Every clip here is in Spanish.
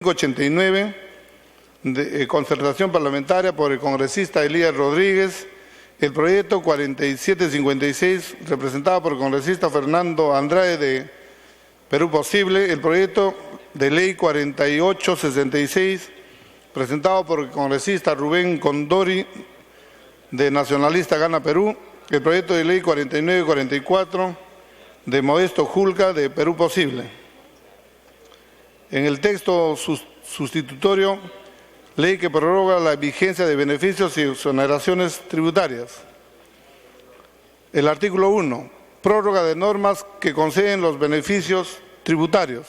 89 de concertación parlamentaria por el congresista Elías Rodríguez, el proyecto 4756 representado por el congresista Fernando Andrade de Perú Posible, el proyecto de ley 4866 presentado por el congresista Rubén Condori de Nacionalista Gana Perú, el proyecto de ley 4944 de Modesto Julca de Perú Posible. En el texto sustitutorio, ley que prorroga la vigencia de beneficios y exoneraciones tributarias. El artículo 1, prórroga de normas que conceden los beneficios tributarios.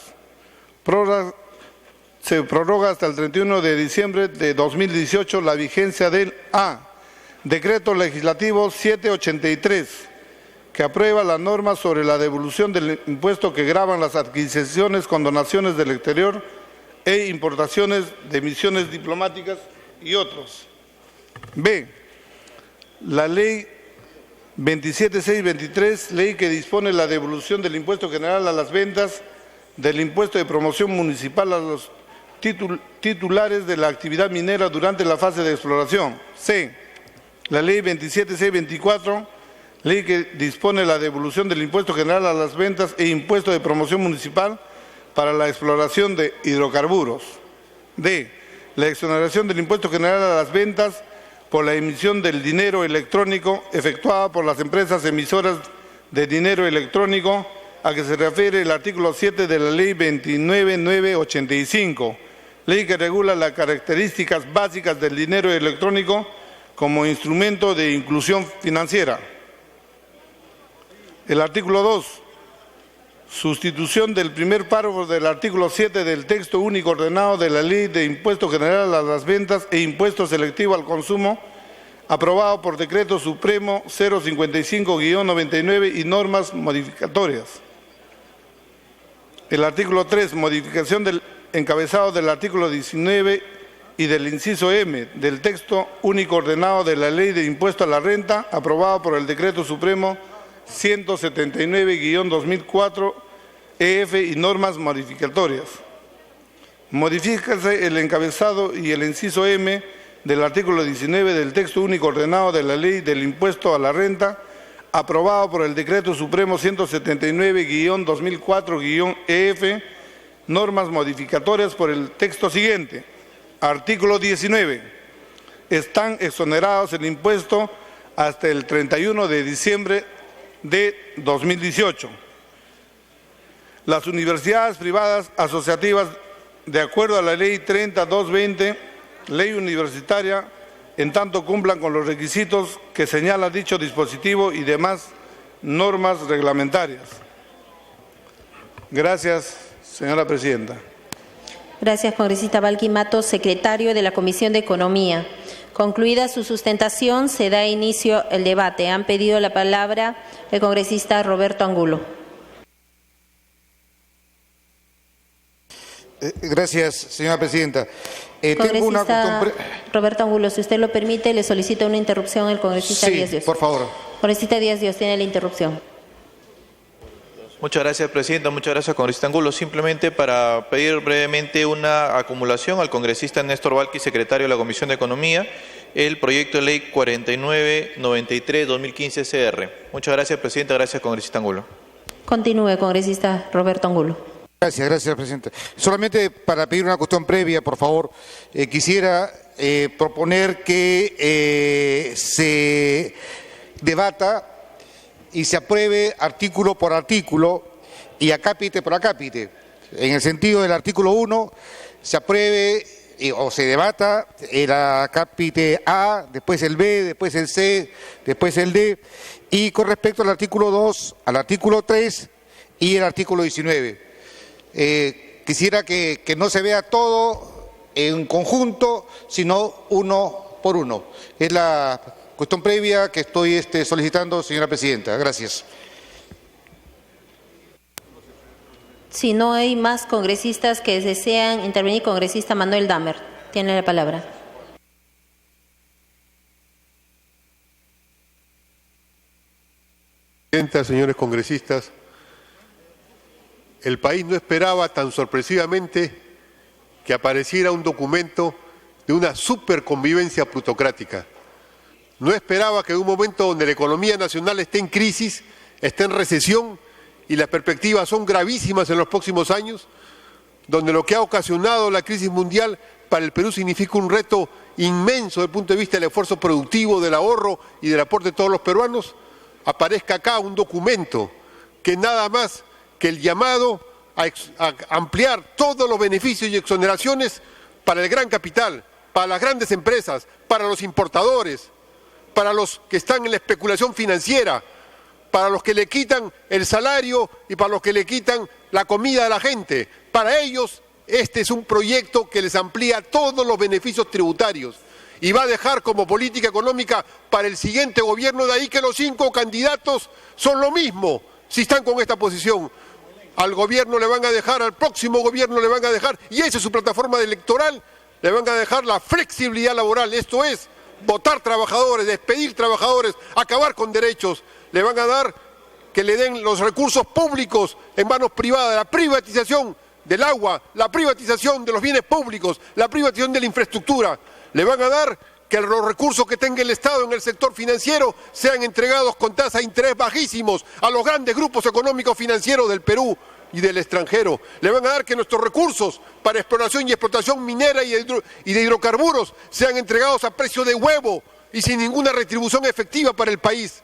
Se prorroga hasta el 31 de diciembre de 2018 la vigencia del A. Decreto Legislativo 783, que aprueba la norma sobre la devolución del impuesto que gravan las adquisiciones con donaciones del exterior e importaciones de misiones diplomáticas y otros. B. La ley 27623, ley que dispone la devolución del impuesto general a las ventas, del impuesto de promoción municipal a los titulares de la actividad minera durante la fase de exploración. C. La ley 27624, ley que dispone la devolución del impuesto general a las ventas e impuesto de promoción municipal para la exploración de hidrocarburos. D. La exoneración del impuesto general a las ventas por la emisión del dinero electrónico efectuada por las empresas emisoras de dinero electrónico, a que se refiere el artículo 7 de la ley 29985, ley que regula las características básicas del dinero electrónico como instrumento de inclusión financiera. El artículo 2, sustitución del primer párrafo del artículo 7 del texto único ordenado de la Ley de Impuesto General a las Ventas e Impuesto Selectivo al Consumo, aprobado por Decreto Supremo 055-99 y normas modificatorias. El artículo 3, modificación del encabezado del artículo 19 y del inciso M del texto único ordenado de la Ley de Impuesto a la Renta, aprobado por el Decreto Supremo 179-2004 EF y normas modificatorias. Modifícase el encabezado y el inciso M del artículo 19 del texto único ordenado de la Ley del Impuesto a la Renta, aprobado por el Decreto Supremo 179-2004 EF, normas modificatorias por el texto siguiente. Artículo 19. Están exonerados el impuesto hasta el 31 de diciembre de 2018. Las universidades privadas asociativas, de acuerdo a la Ley 30.220, Ley Universitaria, en tanto cumplan con los requisitos que señala dicho dispositivo y demás normas reglamentarias. Gracias, señora presidenta. Gracias, congresista Valqui Matos, secretario de la Comisión de Economía. Concluida su sustentación, se da inicio el debate. Han pedido la palabra el congresista Roberto Angulo. Gracias, señora presidenta. Congresista Roberto Angulo, si usted lo permite, le solicito una interrupción al congresista Díaz Dios. Sí, por favor. Congresista Díaz Dios, tiene la interrupción. Muchas gracias, presidenta. Muchas gracias, congresista Angulo. Simplemente para pedir brevemente una acumulación al congresista Néstor Valqui, secretario de la Comisión de Economía, el proyecto de ley 4993-2015 CR. Muchas gracias, presidenta. Gracias, congresista Angulo. Continúe, congresista Roberto Angulo. Gracias, presidenta. Solamente para pedir una cuestión previa, por favor, quisiera proponer que se debata y se apruebe artículo por artículo y acápite por acápite. En el sentido del artículo 1, se apruebe o se debata el acápite A, después el B, después el C, después el D, y con respecto al artículo 2, al artículo 3 y el artículo 19. Quisiera que no se vea todo en conjunto, sino uno por uno. Es la cuestión previa que estoy solicitando, señora presidenta. Gracias. Si no hay más congresistas que desean intervenir, congresista Manuel Damer, tiene la palabra. Presidenta, señores congresistas, el país no esperaba tan sorpresivamente que apareciera un documento de una superconvivencia plutocrática. No esperaba que en un momento donde la economía nacional esté en crisis, esté en recesión y las perspectivas son gravísimas en los próximos años, donde lo que ha ocasionado la crisis mundial para el Perú significa un reto inmenso desde el punto de vista del esfuerzo productivo, del ahorro y del aporte de todos los peruanos, aparezca acá un documento que nada más que el llamado a ampliar todos los beneficios y exoneraciones para el gran capital, para las grandes empresas, para los importadores, para los que están en la especulación financiera, para los que le quitan el salario y para los que le quitan la comida a la gente. Para ellos, este es un proyecto que les amplía todos los beneficios tributarios y va a dejar como política económica para el siguiente gobierno. De ahí que los 5 candidatos son lo mismo, si están con esta posición. Al gobierno le van a dejar, al próximo gobierno le van a dejar, y esa es su plataforma electoral, le van a dejar la flexibilidad laboral, esto es, votar trabajadores, despedir trabajadores, acabar con derechos, le van a dar que le den los recursos públicos en manos privadas, la privatización del agua, la privatización de los bienes públicos, la privatización de la infraestructura, le van a dar que los recursos que tenga el Estado en el sector financiero sean entregados con tasas de interés bajísimos a los grandes grupos económicos financieros del Perú y del extranjero. Le van a dar que nuestros recursos para exploración y explotación minera y de hidrocarburos sean entregados a precio de huevo y sin ninguna retribución efectiva para el país.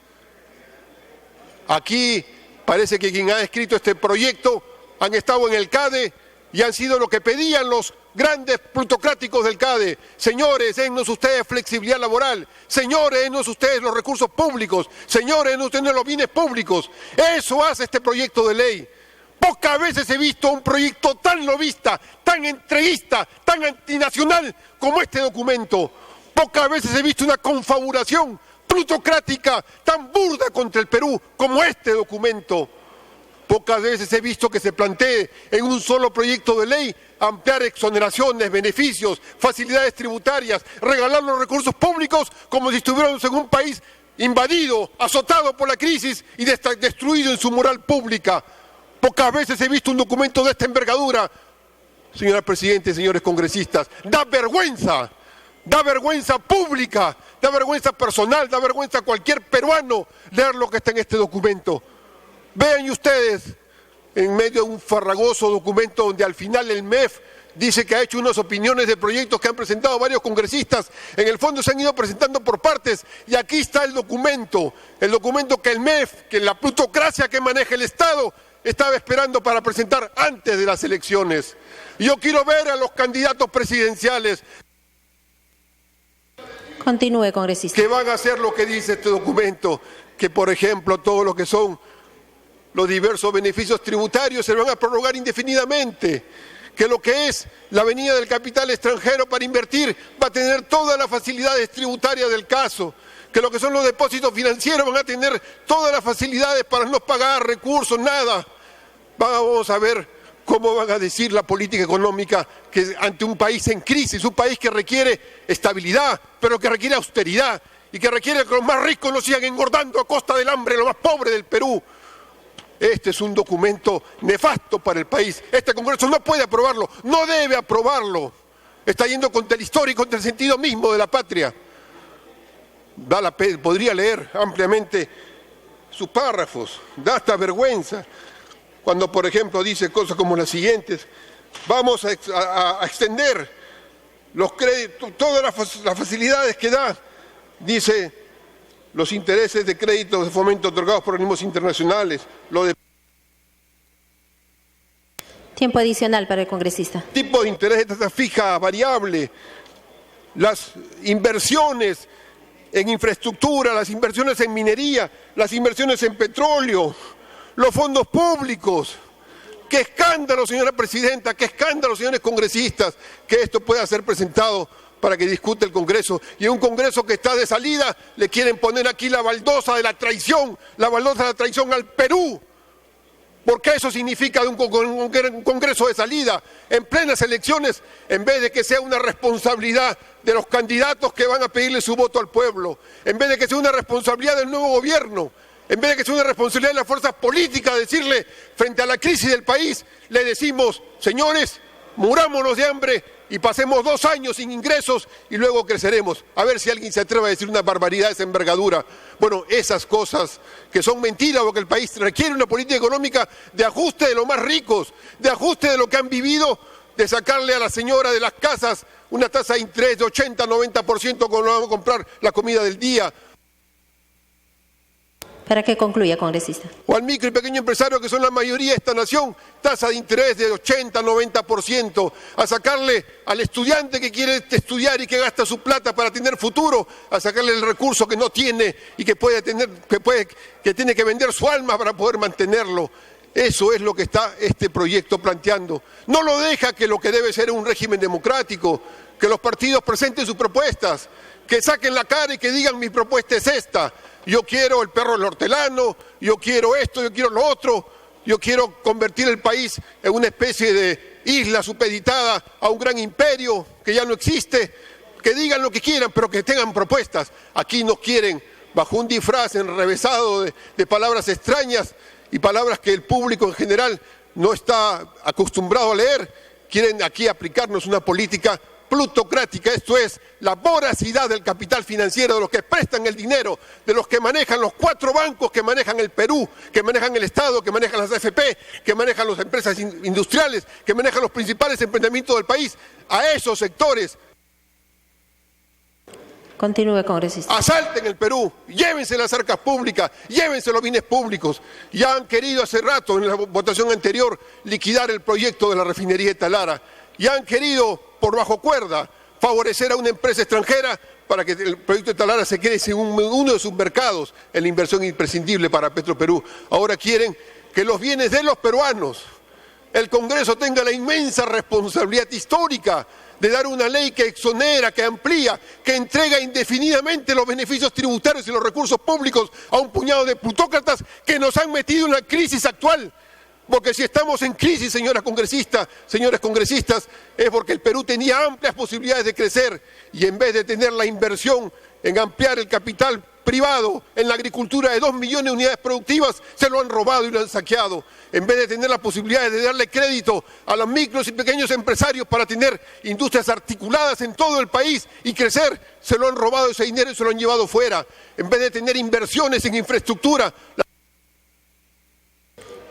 Aquí parece que quien ha escrito este proyecto han estado en el CADE y han sido lo que pedían los grandes plutocráticos del CADE. Señores, dennos ustedes flexibilidad laboral. Señores, dennos ustedes los recursos públicos. Señores, dennos ustedes los bienes públicos. Eso hace este proyecto de ley. Pocas veces he visto un proyecto tan lobista, tan entreguista, tan antinacional como este documento. Pocas veces he visto una confabulación plutocrática tan burda contra el Perú como este documento. Pocas veces he visto que se plantee en un solo proyecto de ley ampliar exoneraciones, beneficios, facilidades tributarias, regalar los recursos públicos como si estuviéramos en un país invadido, azotado por la crisis y destruido en su moral pública. Pocas veces he visto un documento de esta envergadura. Señora Presidenta, señores congresistas, da vergüenza pública, da vergüenza personal, da vergüenza a cualquier peruano leer lo que está en este documento. Vean ustedes, en medio de un farragoso documento donde al final el MEF dice que ha hecho unas opiniones de proyectos que han presentado varios congresistas, en el fondo se han ido presentando por partes, y aquí está el documento que el MEF, que la plutocracia que maneja el Estado, estaba esperando para presentar antes de las elecciones. Y yo quiero ver a los candidatos presidenciales Continúe, congresista. que van a hacer lo que dice este documento, que por ejemplo todo lo que son los diversos beneficios tributarios se van a prorrogar indefinidamente, que lo que es la venida del capital extranjero para invertir va a tener todas las facilidades tributarias del caso, que lo que son los depósitos financieros van a tener todas las facilidades para no pagar recursos, nada. Vamos a ver cómo van a decir la política económica que ante un país en crisis, un país que requiere estabilidad, pero que requiere austeridad y que requiere que los más ricos no sigan engordando a costa del hambre de los más pobres del Perú. Este es un documento nefasto para el país. Este Congreso no puede aprobarlo, no debe aprobarlo. Está yendo contra el histórico y contra el sentido mismo de la patria. Podría leer ampliamente sus párrafos, da hasta vergüenza. Cuando, por ejemplo, dice cosas como las siguientes: vamos a extender los créditos, todas las facilidades que da, dice, los intereses de créditos de fomento otorgados por organismos internacionales, Tiempo adicional para el congresista. Tipo de interés de tasa fija, variable, las inversiones en infraestructura, las inversiones en minería, las inversiones en petróleo, los fondos públicos. ¡Qué escándalo, señora Presidenta! ¡Qué escándalo, señores congresistas! Que esto pueda ser presentado para que discute el Congreso. Y en un Congreso que está de salida, le quieren poner aquí la baldosa de la traición al Perú. Porque eso significa un Congreso de salida, en plenas elecciones, en vez de que sea una responsabilidad de los candidatos que van a pedirle su voto al pueblo, en vez de que sea una responsabilidad del nuevo gobierno, en vez de que sea una responsabilidad de las fuerzas políticas decirle, frente a la crisis del país, le decimos, señores, murámonos de hambre y pasemos 2 años sin ingresos y luego creceremos. A ver si alguien se atreve a decir una barbaridad de esa envergadura. Bueno, esas cosas que son mentiras, porque el país requiere una política económica de ajuste de los más ricos, de ajuste de lo que han vivido, de sacarle a la señora de las casas una tasa de interés de 80-90% cuando vamos a comprar la comida del día. Para que concluya, congresista. O al micro y pequeño empresario, que son la mayoría de esta nación, tasa de interés de 80-90%, a sacarle al estudiante que quiere estudiar y que gasta su plata para tener futuro, a sacarle el recurso que no tiene y que tiene que vender su alma para poder mantenerlo. Eso es lo que está este proyecto planteando. No lo deja que lo que debe ser un régimen democrático, que los partidos presenten sus propuestas, que saquen la cara y que digan mi propuesta es esta. Yo quiero el perro del hortelano, yo quiero esto, yo quiero lo otro, yo quiero convertir el país en una especie de isla supeditada a un gran imperio que ya no existe, que digan lo que quieran, pero que tengan propuestas. Aquí nos quieren, bajo un disfraz enrevesado de palabras extrañas y palabras que el público en general no está acostumbrado a leer, quieren aquí aplicarnos una política plutocrática, esto es, la voracidad del capital financiero, de los que prestan el dinero, de los que manejan los 4 bancos que manejan el Perú, que manejan el Estado, que manejan las AFP, que manejan las empresas industriales, que manejan los principales emprendimientos del país. A esos sectores. Continúe, congresista. Asalten el Perú, llévense las arcas públicas, llévense los bienes públicos. Ya han querido hace rato, en la votación anterior, liquidar el proyecto de la refinería de Talara. Ya han querido, por bajo cuerda, favorecer a una empresa extranjera para que el proyecto de Talara se quede en uno de sus mercados en la inversión imprescindible para Petroperú. Ahora quieren que los bienes de los peruanos, el Congreso tenga la inmensa responsabilidad histórica de dar una ley que exonera, que amplía, que entrega indefinidamente los beneficios tributarios y los recursos públicos a un puñado de plutócratas que nos han metido en la crisis actual. Porque si estamos en crisis, señores congresistas, es porque el Perú tenía amplias posibilidades de crecer y en vez de tener la inversión en ampliar el capital privado en la agricultura de 2 millones de unidades productivas, se lo han robado y lo han saqueado. En vez de tener la posibilidad de darle crédito a los micros y pequeños empresarios para tener industrias articuladas en todo el país y crecer, se lo han robado ese dinero y se lo han llevado fuera. En vez de tener inversiones en infraestructura,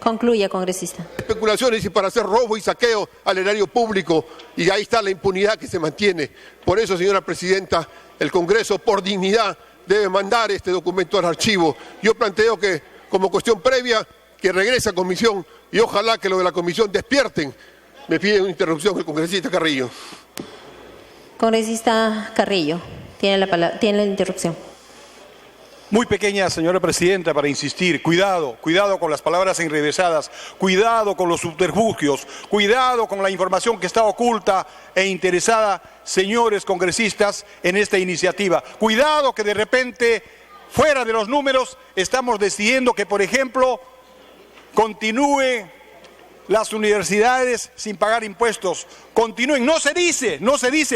concluya, congresista. Especulaciones y para hacer robo y saqueo al erario público, y ahí está la impunidad que se mantiene. Por eso, señora presidenta, el Congreso, por dignidad, debe mandar este documento al archivo. Yo planteo que, como cuestión previa, que regrese a comisión y ojalá que lo de la comisión despierten. Me pide una interrupción el congresista Carrillo. Congresista Carrillo, tiene la palabra, tiene la interrupción. Muy pequeña, señora presidenta, para insistir, cuidado con las palabras enrevesadas, cuidado con los subterfugios, cuidado con la información que está oculta e interesada, señores congresistas, en esta iniciativa. Cuidado que de repente, fuera de los números, estamos decidiendo que, por ejemplo, continúe las universidades sin pagar impuestos, continúen, no se dice,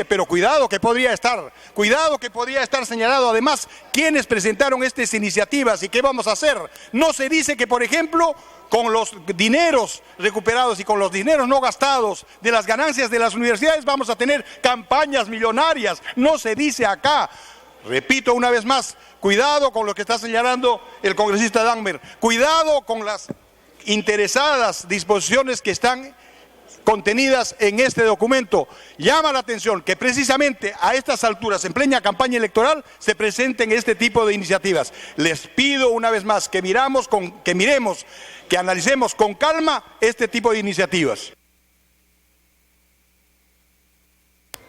pero cuidado que podría estar señalado además quienes presentaron estas iniciativas y qué vamos a hacer. No se dice que, por ejemplo, con los dineros recuperados y con los dineros no gastados de las ganancias de las universidades vamos a tener campañas millonarias, no se dice acá. Repito una vez más, cuidado con lo que está señalando el congresista Dagmer, cuidado con las interesadas disposiciones que están contenidas en este documento. Llama la atención que precisamente a estas alturas, en plena campaña electoral, se presenten este tipo de iniciativas. Les pido una vez más que miremos, que analicemos con calma este tipo de iniciativas.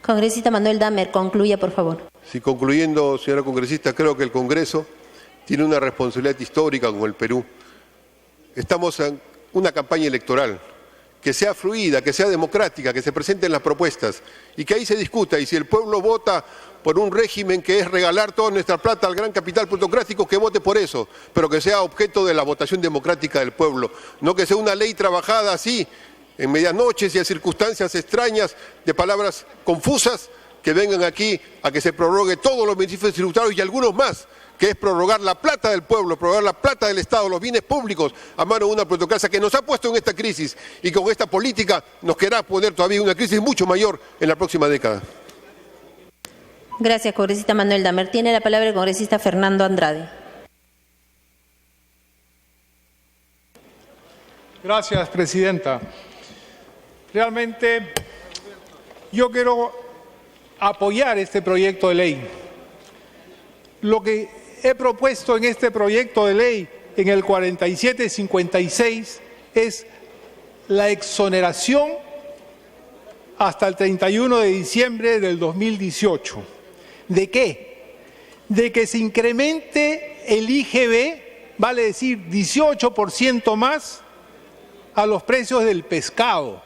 Congresista Manuel Dagmer, concluya, por favor. Sí, concluyendo, señora congresista, creo que el Congreso tiene una responsabilidad histórica con el Perú. Estamos en una campaña electoral que sea fluida, que sea democrática, que se presenten las propuestas y que ahí se discuta. Y si el pueblo vota por un régimen que es regalar toda nuestra plata al gran capital plutocrático, que vote por eso, pero que sea objeto de la votación democrática del pueblo. No que sea una ley trabajada así, en medianoches y en circunstancias extrañas, de palabras confusas, que vengan aquí a que se prorrogue todos los beneficios tributarios y algunos más que es prorrogar la plata del pueblo, prorrogar la plata del Estado, los bienes públicos a mano de una plutocracia que nos ha puesto en esta crisis y con esta política nos querrá poner todavía en una crisis mucho mayor en la próxima década. Gracias, congresista Manuel Damer. Tiene la palabra el congresista Fernando Andrade. Gracias, presidenta. Realmente yo quiero apoyar este proyecto de ley. Lo que he propuesto en este proyecto de ley, en el 4756, es la exoneración hasta el 31 de diciembre del 2018. ¿De qué? De que se incremente el IGB, vale decir 18% más, a los precios del pescado,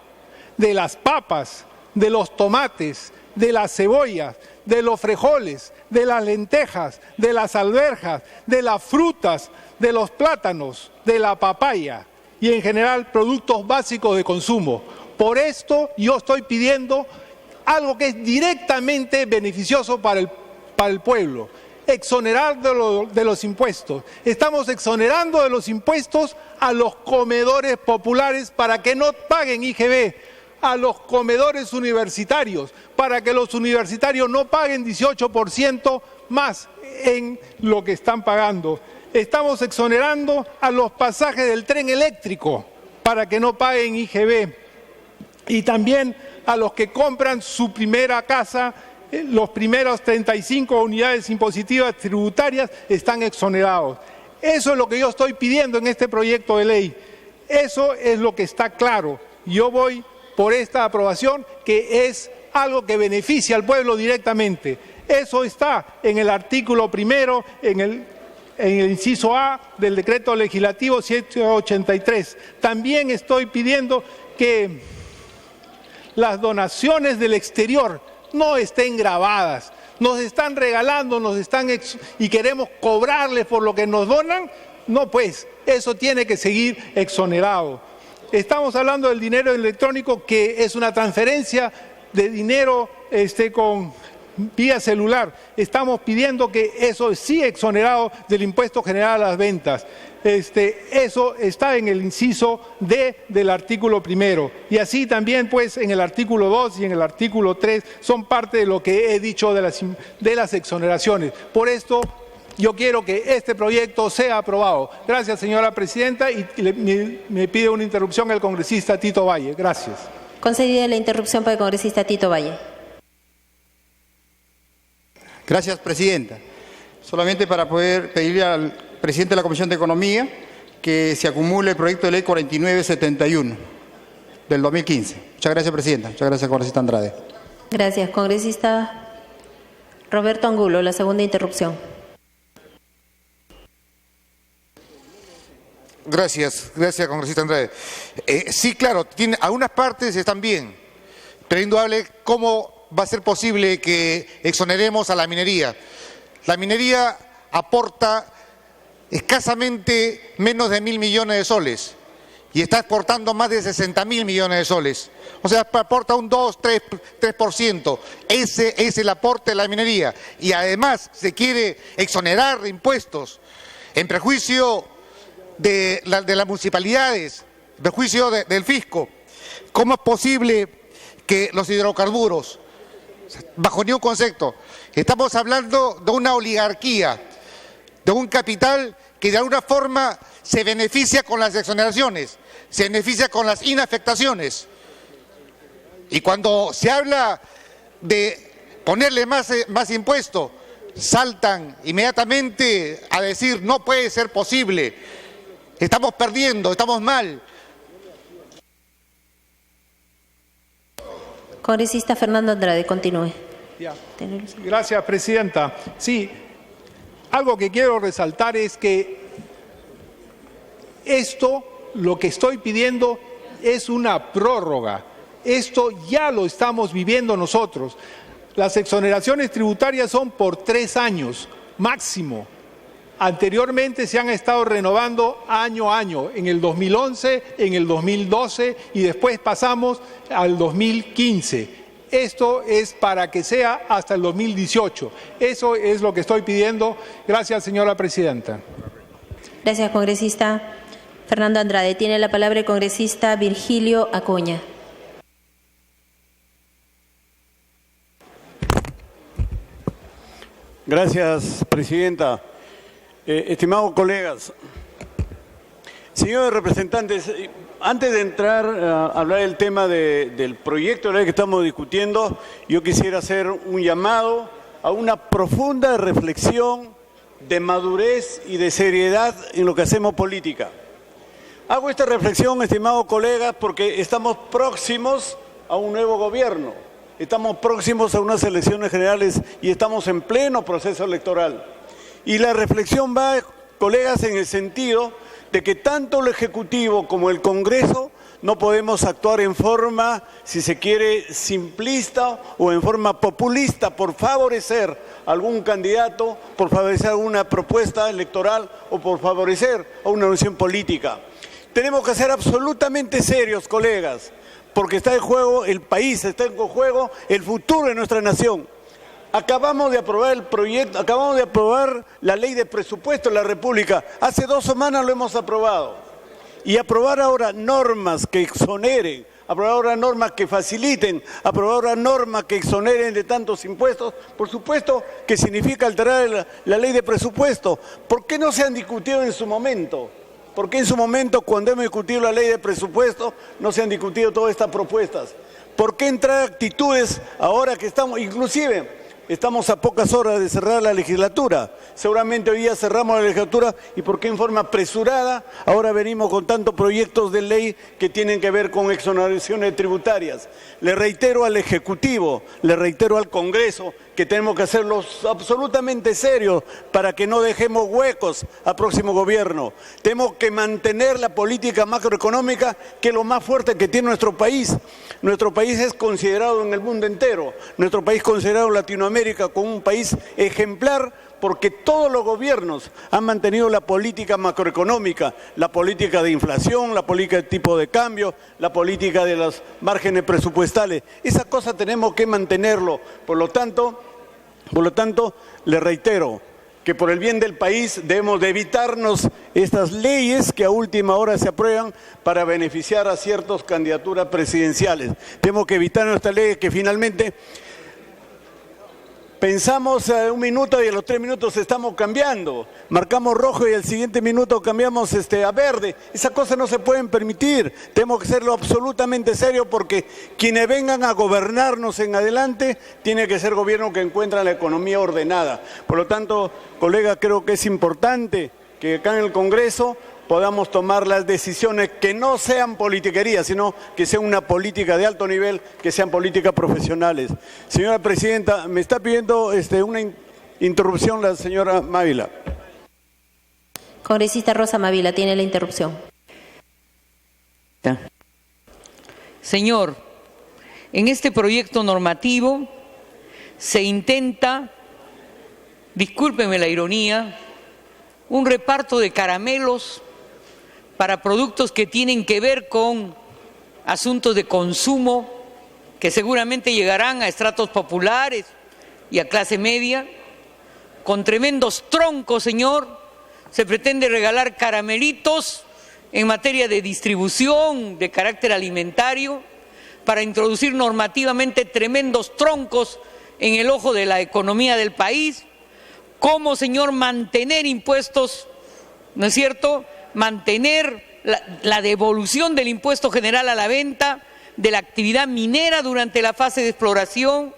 de las papas, de los tomates, de las cebollas, de los frijoles, de las lentejas, de las alberjas, de las frutas, de los plátanos, de la papaya y en general productos básicos de consumo. Por esto yo estoy pidiendo algo que es directamente beneficioso para el pueblo, exonerar de los impuestos. Estamos exonerando de los impuestos a los comedores populares para que no paguen IGB, a los comedores universitarios, para que los universitarios no paguen 18% más en lo que están pagando. Estamos exonerando a los pasajes del tren eléctrico para que no paguen IGB. Y también a los que compran su primera casa, los primeros 35 unidades impositivas tributarias están exonerados. Eso es lo que yo estoy pidiendo en este proyecto de ley. Eso es lo que está claro. Yo voy por esta aprobación, que es algo que beneficia al pueblo directamente. Eso está en el artículo primero, en el inciso A del decreto legislativo 783. También estoy pidiendo que las donaciones del exterior no estén gravadas. Nos están regalando, y queremos cobrarles por lo que nos donan. No, pues, eso tiene que seguir exonerado. Estamos hablando del dinero electrónico, que es una transferencia de dinero con vía celular. Estamos pidiendo que eso sí exonerado del impuesto general a las ventas. Eso está en el inciso D del artículo primero. Y así también, pues, en el artículo 2 y en el artículo 3 son parte de lo que he dicho de las exoneraciones. Por esto, yo quiero que este proyecto sea aprobado. Gracias, señora presidenta, y me pide una interrupción el congresista Tito Valle. Gracias. Concedida la interrupción para el congresista Tito Valle. Gracias, presidenta. Solamente para poder pedirle al presidente de la Comisión de Economía que se acumule el proyecto de ley 4971 del 2015. Muchas gracias, presidenta. Muchas gracias, congresista Andrade. Gracias, congresista Roberto Angulo. La segunda interrupción. Gracias, congresista Andrade. Sí, claro, algunas partes están bien, pero es indudable cómo va a ser posible que exoneremos a la minería. La minería aporta escasamente menos de 1.000 millones de soles y está exportando más de 60.000 millones de soles. O sea, aporta un 2-3%. Ese es el aporte de la minería. Y además se quiere exonerar de impuestos en perjuicio de las municipalidades, en perjuicio del fisco. ¿Cómo es posible que los hidrocarburos, bajo ningún concepto, estamos hablando de una oligarquía, de un capital que de alguna forma se beneficia con las exoneraciones, se beneficia con las inafectaciones? Y cuando se habla de ponerle más impuesto, saltan inmediatamente a decir no puede ser posible, estamos perdiendo, estamos mal. Congresista Fernando Andrade, continúe. Gracias, presidenta. Sí, algo que quiero resaltar es que lo que estoy pidiendo es una prórroga. Esto ya lo estamos viviendo nosotros. Las exoneraciones tributarias son por 3 años máximo. Anteriormente se han estado renovando año a año, en el 2011, en el 2012 y después pasamos al 2015. Esto es para que sea hasta el 2018. Eso es lo que estoy pidiendo. Gracias, señora presidenta. Gracias, congresista Fernando Andrade. Tiene la palabra el congresista Virgilio Acuña. Gracias, presidenta. Estimados colegas, señores representantes, antes de entrar a hablar del tema del proyecto de ley que estamos discutiendo, yo quisiera hacer un llamado a una profunda reflexión de madurez y de seriedad en lo que hacemos política. Hago esta reflexión, estimados colegas, porque estamos próximos a un nuevo gobierno, estamos próximos a unas elecciones generales y estamos en pleno proceso electoral. Y la reflexión va, colegas, en el sentido de que tanto el Ejecutivo como el Congreso no podemos actuar en forma, si se quiere, simplista o en forma populista por favorecer a algún candidato, por favorecer alguna propuesta electoral o por favorecer a una organización política. Tenemos que ser absolutamente serios, colegas, porque está en juego el país, está en juego el futuro de nuestra nación. Acabamos de aprobar el proyecto, acabamos de aprobar la ley de presupuesto de la República. Hace 2 semanas lo hemos aprobado. Y aprobar ahora normas que exoneren, aprobar ahora normas que faciliten, aprobar ahora normas que exoneren de tantos impuestos, por supuesto que significa alterar la ley de presupuesto. ¿Por qué no se han discutido en su momento? ¿Por qué en su momento, cuando hemos discutido la ley de presupuesto, no se han discutido todas estas propuestas? ¿Por qué entrar actitudes ahora que estamos, inclusive, estamos a pocas horas de cerrar la legislatura? Seguramente hoy día cerramos la legislatura y por qué en forma apresurada ahora venimos con tantos proyectos de ley que tienen que ver con exoneraciones tributarias. Le reitero al Ejecutivo, le reitero al Congreso que tenemos que hacerlos absolutamente serios para que no dejemos huecos al próximo gobierno. Tenemos que mantener la política macroeconómica, que es lo más fuerte que tiene nuestro país. Nuestro país es considerado en el mundo entero, nuestro país considerado en Latinoamérica como un país ejemplar, porque todos los gobiernos han mantenido la política macroeconómica, la política de inflación, la política de tipo de cambio, la política de los márgenes presupuestales. Esa cosa tenemos que mantenerlo. Por lo tanto, le reitero que por el bien del país debemos de evitarnos estas leyes que a última hora se aprueban para beneficiar a ciertas candidaturas presidenciales. Tenemos que evitarnos estas leyes que finalmente pensamos 1 minuto y a los 3 minutos estamos cambiando. Marcamos rojo y al siguiente minuto cambiamos a verde. Esas cosas no se pueden permitir. Tenemos que serlo absolutamente serio porque quienes vengan a gobernarnos en adelante tiene que ser gobierno que encuentra la economía ordenada. Por lo tanto, colega, creo que es importante que acá en el Congreso podamos tomar las decisiones que no sean politiquerías, sino que sea una política de alto nivel, que sean políticas profesionales. Señora presidenta, me está pidiendo una interrupción la señora Mávila. Congresista Rosa Mávila, tiene la interrupción. Señor, en este proyecto normativo se intenta, discúlpeme la ironía, un reparto de caramelos para productos que tienen que ver con asuntos de consumo que seguramente llegarán a estratos populares y a clase media. Con tremendos troncos, señor, se pretende regalar caramelitos en materia de distribución de carácter alimentario para introducir normativamente tremendos troncos en el ojo de la economía del país. ¿Cómo, señor, mantener impuestos, no es cierto?, mantener la devolución del impuesto general a la venta de la actividad minera durante la fase de exploración,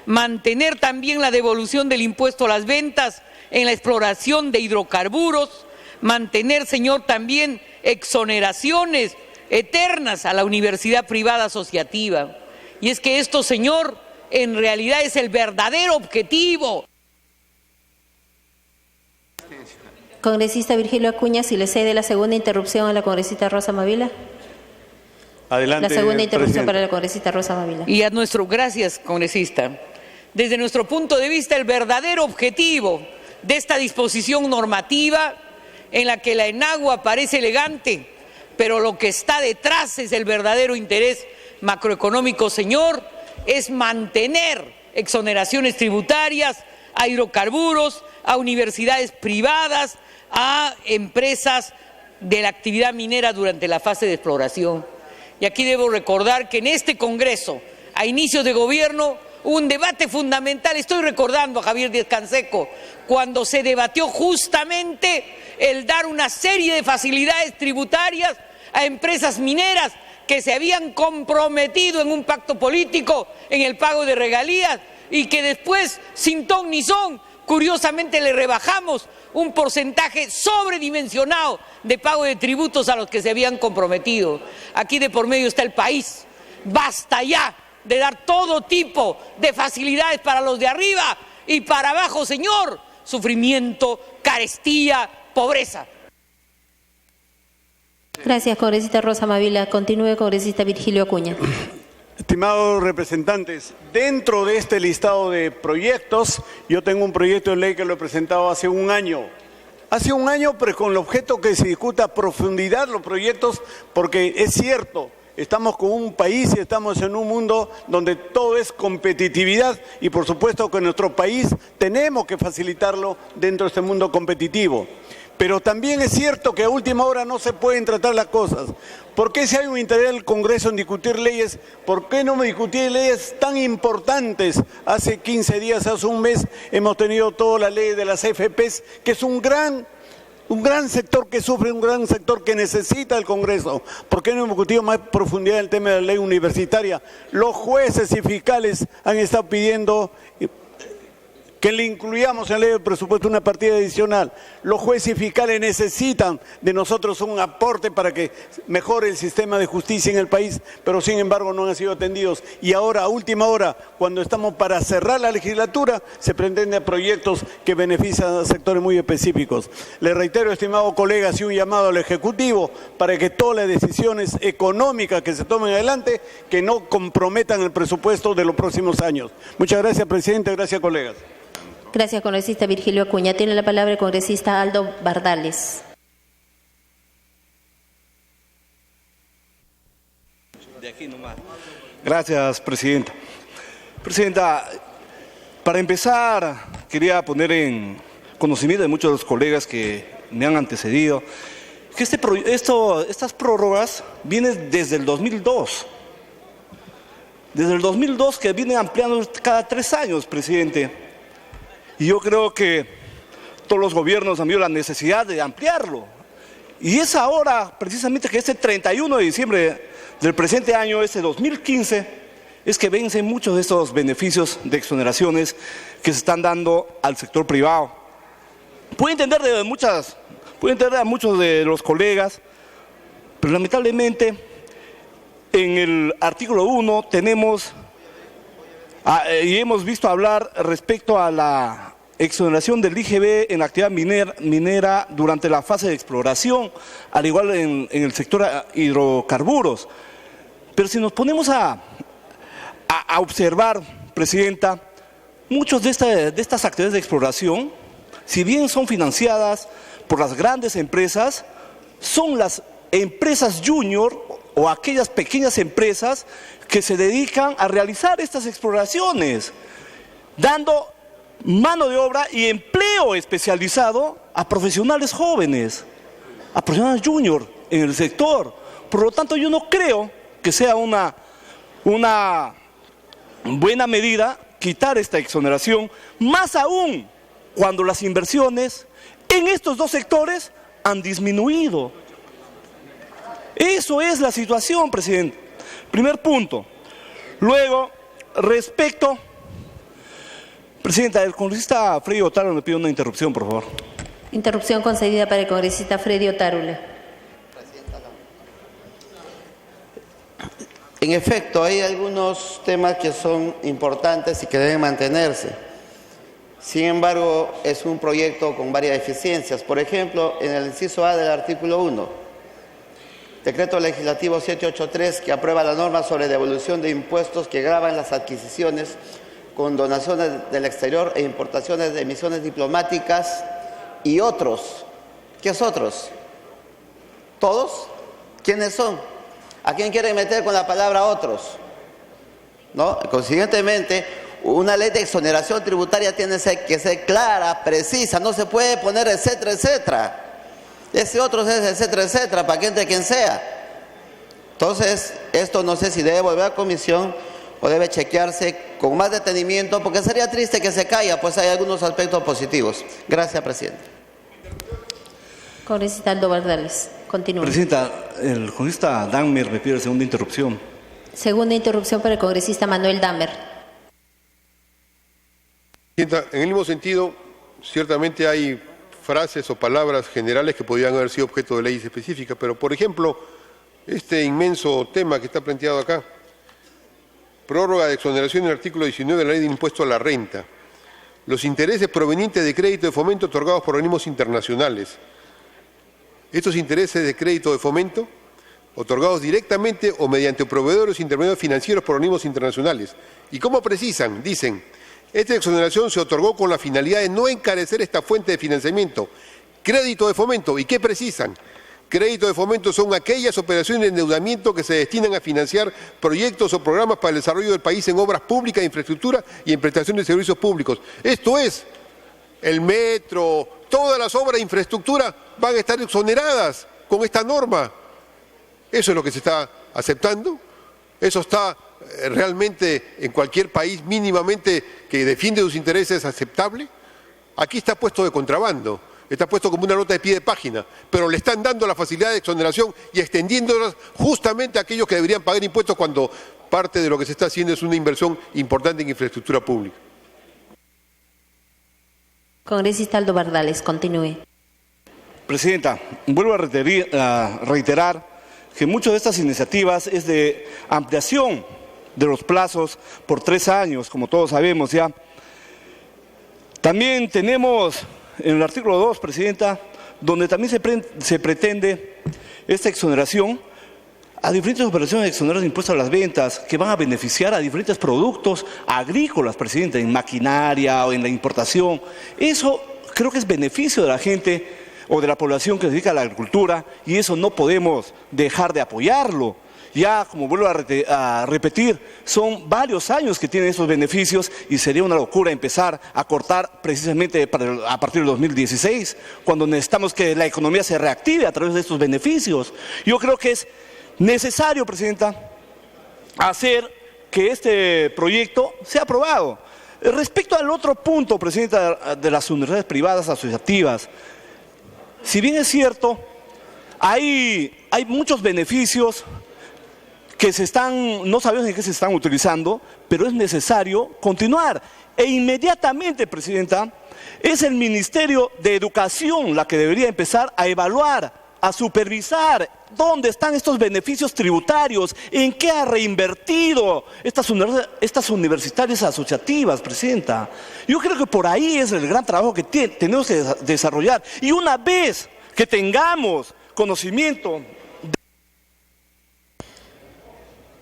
mantener también la devolución del impuesto a las ventas en la exploración de hidrocarburos, mantener, señor, también exoneraciones eternas a la universidad privada asociativa. Y es que esto, señor, en realidad es el verdadero objetivo. Congresista Virgilio Acuña, si le cede la segunda interrupción a la congresista Rosa Mávila. Adelante, la segunda interrupción presidente. para la congresista Rosa Mávila. Y gracias, congresista. Desde nuestro punto de vista, el verdadero objetivo de esta disposición normativa, en la que la enagua parece elegante, pero lo que está detrás es el verdadero interés macroeconómico, señor, es mantener exoneraciones tributarias a hidrocarburos, a universidades privadas, a empresas de la actividad minera durante la fase de exploración. Y aquí debo recordar que en este Congreso, a inicios de gobierno, hubo un debate fundamental, estoy recordando a Javier Díaz-Canseco, cuando se debatió justamente el dar una serie de facilidades tributarias a empresas mineras que se habían comprometido en un pacto político en el pago de regalías y que después, sin ton ni son, curiosamente le rebajamos un porcentaje sobredimensionado de pago de tributos a los que se habían comprometido. Aquí de por medio está el país. Basta ya de dar todo tipo de facilidades para los de arriba y para abajo, señor. Sufrimiento, carestía, pobreza. Gracias, congresista Rosa Mavila. Continúe, congresista Virgilio Acuña. Estimados representantes, dentro de este listado de proyectos, yo tengo un proyecto de ley que lo he presentado hace un año. Hace un año, pero con el objeto que se discuta a profundidad los proyectos, porque es cierto, estamos con un país y estamos en un mundo donde todo es competitividad y por supuesto que en nuestro país tenemos que facilitarlo dentro de este mundo competitivo. Pero también es cierto que a última hora no se pueden tratar las cosas. ¿Por qué si hay un interés del Congreso en discutir leyes? ¿Por qué no discutir leyes tan importantes? Hace 15 días, hace un mes, hemos tenido toda la ley de las AFPs, que es un gran sector que sufre, un gran sector que necesita el Congreso. ¿Por qué no hemos discutido más profundidad el tema de la ley universitaria? Los jueces y fiscales han estado pidiendo que le incluyamos en la ley de presupuesto una partida adicional. Los jueces y fiscales necesitan de nosotros un aporte para que mejore el sistema de justicia en el país, pero sin embargo no han sido atendidos. Y ahora, a última hora, cuando estamos para cerrar la legislatura, se pretenden proyectos que benefician a sectores muy específicos. Le reitero, estimado colega, y un llamado al Ejecutivo para que todas las decisiones económicas que se tomen adelante, que no comprometan el presupuesto de los próximos años. Muchas gracias, presidente. Gracias, colegas. Gracias, congresista Virgilio Acuña. Tiene la palabra el congresista Aldo Bardales. De aquí nomás. Gracias, presidenta. Presidenta, para empezar, quería poner en conocimiento de muchos de los colegas que me han antecedido que estas prórrogas vienen desde el 2002. Desde el 2002 que vienen ampliando cada 3 años, presidente. Y yo creo que todos los gobiernos han visto la necesidad de ampliarlo. Y es ahora, precisamente, que este 31 de diciembre del presente año, este 2015, es que vencen muchos de estos beneficios de exoneraciones que se están dando al sector privado. Puedo entender a muchos de los colegas, pero lamentablemente en el artículo 1 tenemos... y hemos visto hablar respecto a la exoneración del IGB en la actividad minera durante la fase de exploración, al igual en el sector hidrocarburos. Pero si nos ponemos a observar, presidenta, muchas de estas actividades de exploración, si bien son financiadas por las grandes empresas, son las empresas junior o aquellas pequeñas empresas que se dedican a realizar estas exploraciones, dando mano de obra y empleo especializado a profesionales jóvenes, a profesionales junior en el sector. Por lo tanto, yo no creo que sea una buena medida quitar esta exoneración, más aún cuando las inversiones en estos dos sectores han disminuido. Eso es la situación, presidente. Primer punto. Luego, respecto... Presidenta, el congresista Freddy Otárola me pide una interrupción, por favor. Interrupción concedida para el congresista Freddy Otárola. En efecto, hay algunos temas que son importantes y que deben mantenerse. Sin embargo, es un proyecto con varias deficiencias. Por ejemplo, en el inciso A del artículo 1, Decreto Legislativo 783, que aprueba la norma sobre devolución de impuestos que gravan las adquisiciones con donaciones del exterior e importaciones de emisiones diplomáticas y otros. ¿Qué es otros? ¿Todos? ¿Quiénes son? ¿A quién quieren meter con la palabra otros? ¿no? Consiguientemente, una ley de exoneración tributaria tiene que ser clara, precisa, no se puede poner etcétera, etcétera. Ese otro es etcétera, etcétera, para que entre quien sea. Entonces, esto no sé si debe volver a comisión o debe chequearse con más detenimiento, porque sería triste que se caiga, pues hay algunos aspectos positivos. Gracias, presidente. Congresista Aldo Bardales, continúe. Presidenta, el congresista Dahmer me pide segunda interrupción. Segunda interrupción para el congresista Manuel Dahmer. Presidenta, en el mismo sentido, ciertamente hay frases o palabras generales que podrían haber sido objeto de leyes específicas, pero por ejemplo, este inmenso tema que está planteado acá, prórroga de exoneración en el artículo 19 de la Ley de Impuesto a la Renta, los intereses provenientes de crédito de fomento otorgados por organismos internacionales. Estos intereses de crédito de fomento, otorgados directamente o mediante proveedores intermediarios financieros por organismos internacionales. ¿Y cómo precisan? Dicen, esta exoneración se otorgó con la finalidad de no encarecer esta fuente de financiamiento. Crédito de fomento. ¿Y qué precisan? Crédito de fomento son aquellas operaciones de endeudamiento que se destinan a financiar proyectos o programas para el desarrollo del país en obras públicas de infraestructura y en prestación de servicios públicos. Esto es, el metro, todas las obras de infraestructura van a estar exoneradas con esta norma. Eso es lo que se está aceptando. Eso está realmente en cualquier país mínimamente que defiende sus intereses aceptable. Aquí está puesto de contrabando. Está puesto como una nota de pie de página, pero le están dando la facilidad de exoneración y extendiéndolas justamente a aquellos que deberían pagar impuestos cuando parte de lo que se está haciendo es una inversión importante en infraestructura pública. Congresista Aldo Bardales, continúe. Presidenta, vuelvo a reiterar que muchas de estas iniciativas es de ampliación de los plazos por 3 años, como todos sabemos ya. También tenemos en el artículo 2, Presidenta, donde también se pretende esta exoneración a diferentes operaciones exoneradas de impuestos a las ventas que van a beneficiar a diferentes productos agrícolas, Presidenta, en maquinaria o en la importación. Eso creo que es beneficio de la gente o de la población que se dedica a la agricultura y eso no podemos dejar de apoyarlo. Ya, como vuelvo a repetir, son varios años que tienen esos beneficios y sería una locura empezar a cortar precisamente a partir del 2016, cuando necesitamos que la economía se reactive a través de estos beneficios. Yo creo que es necesario, Presidenta, hacer que este proyecto sea aprobado. Respecto al otro punto, Presidenta, de las universidades privadas asociativas, si bien es cierto, hay muchos beneficios que no sabemos en qué se están utilizando, pero es necesario continuar. E inmediatamente, Presidenta, es el Ministerio de Educación la que debería empezar a evaluar, a supervisar dónde están estos beneficios tributarios, en qué ha reinvertido estas universidades asociativas, Presidenta. Yo creo que por ahí es el gran trabajo que tenemos que desarrollar. Y una vez que tengamos conocimiento...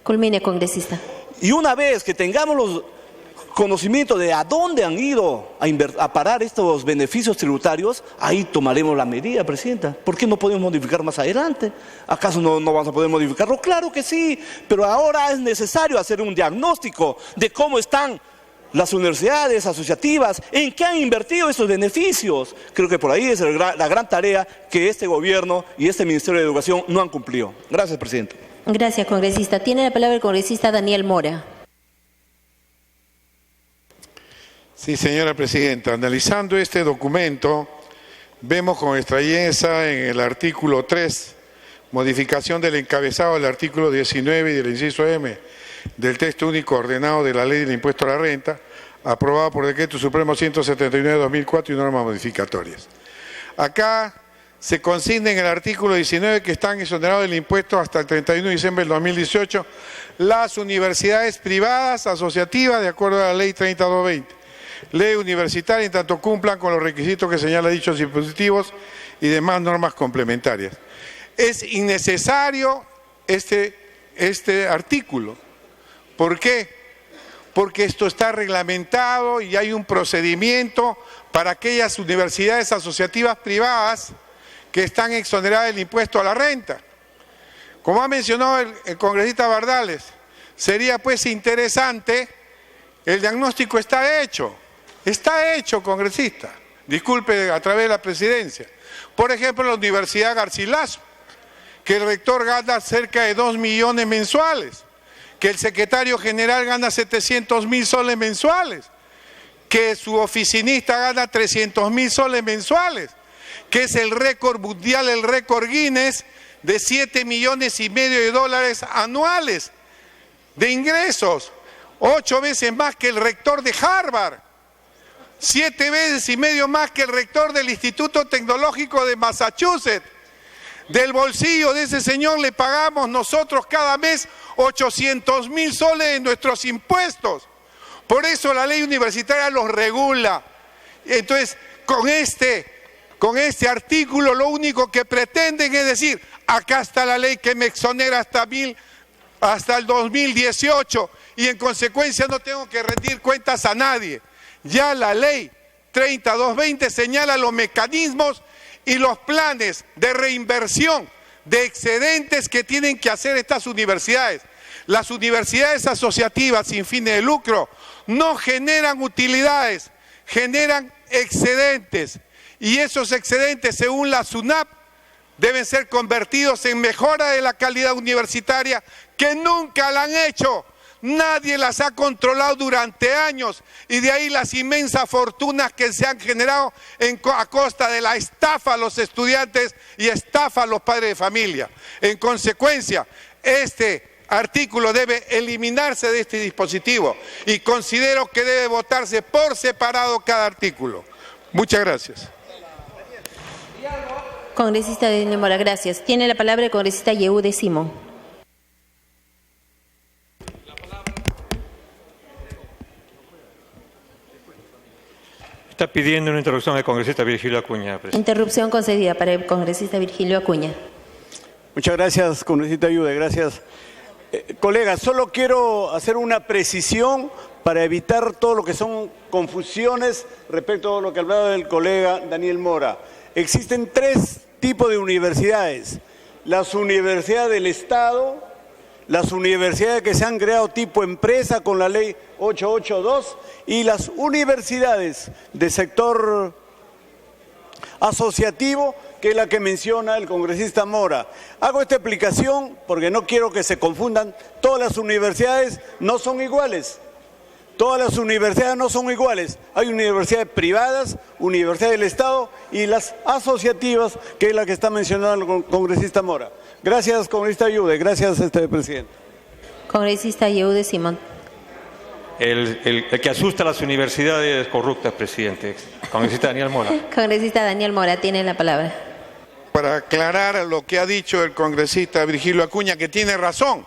Culmine, congresista. Y una vez que tengamos los conocimientos de a dónde han ido a parar estos beneficios tributarios, ahí tomaremos la medida, Presidenta. ¿Por qué no podemos modificar más adelante? ¿Acaso no vamos a poder modificarlo? Claro que sí, pero ahora es necesario hacer un diagnóstico de cómo están las universidades asociativas, en qué han invertido esos beneficios. Creo que por ahí es la gran tarea que este gobierno y este Ministerio de Educación no han cumplido. Gracias, Presidenta. Gracias, congresista. Tiene la palabra el congresista Daniel Mora. Sí, señora presidenta. Analizando este documento, vemos con extrañeza en el artículo 3, modificación del encabezado del artículo 19 y del inciso M del texto único ordenado de la Ley del Impuesto a la Renta, aprobado por Decreto Supremo 179/2004 y normas modificatorias. Acá se consigna en el artículo 19 que están exonerados del impuesto hasta el 31 de diciembre del 2018 las universidades privadas asociativas de acuerdo a la Ley 3220. Ley universitaria en tanto cumplan con los requisitos que señala dichos dispositivos y demás normas complementarias. Es innecesario este artículo. ¿Por qué? Porque esto está reglamentado y hay un procedimiento para aquellas universidades asociativas privadas que están exoneradas del impuesto a la renta. Como ha mencionado el congresista Bardales, sería pues interesante, el diagnóstico está hecho, congresista, disculpe, a través de la presidencia. Por ejemplo, la Universidad Garcilaso, que el rector gana cerca de 2 millones mensuales, que el secretario general gana 700.000 soles mensuales, que su oficinista gana 300.000 soles mensuales, que es el récord mundial, el récord Guinness de 7,5 millones de dólares anuales de ingresos, 8 veces más que el rector de Harvard, 7,5 veces más que el rector del Instituto Tecnológico de Massachusetts. Del bolsillo de ese señor le pagamos nosotros cada mes 800.000 soles de nuestros impuestos. Por eso la ley universitaria los regula. Entonces, con este artículo lo único que pretenden es decir, acá está la ley que me exonera hasta el 2018 y en consecuencia no tengo que rendir cuentas a nadie. Ya la ley 3220 señala los mecanismos y los planes de reinversión de excedentes que tienen que hacer estas universidades. Las universidades asociativas sin fines de lucro no generan utilidades, generan excedentes. Y esos excedentes, según la SUNAP, deben ser convertidos en mejora de la calidad universitaria, que nunca la han hecho. Nadie las ha controlado durante años y de ahí las inmensas fortunas que se han generado a costa de la estafa a los estudiantes y estafa a los padres de familia. En consecuencia, este artículo debe eliminarse de este dispositivo y considero que debe votarse por separado cada artículo. Muchas gracias. Congresista Daniel Mora, gracias. Tiene la palabra el congresista Yehude Simón. Está pidiendo una interrupción al congresista Virgilio Acuña, presidente. Interrupción concedida para el congresista Virgilio Acuña. Muchas gracias, congresista Ayude, gracias. Colegas, solo quiero hacer una precisión para evitar todo lo que son confusiones respecto a lo que hablaba el colega Daniel Mora. Existen 3 tipos de universidades: las universidades del Estado, las universidades que se han creado tipo empresa con la ley 882 y las universidades de sector asociativo, que es la que menciona el congresista Mora. Hago esta explicación porque no quiero que se confundan. Todas las universidades no son iguales. Todas las universidades no son iguales. Hay universidades privadas, universidades del Estado y las asociativas, que es la que está mencionando el congresista Mora. Gracias, congresista Ayude. Gracias, presidente. Congresista Yehude Simón. El que asusta a las universidades corruptas, presidente. Congresista Daniel Mora. Congresista Daniel Mora, tiene la palabra. Para aclarar lo que ha dicho el congresista Virgilio Acuña, que tiene razón.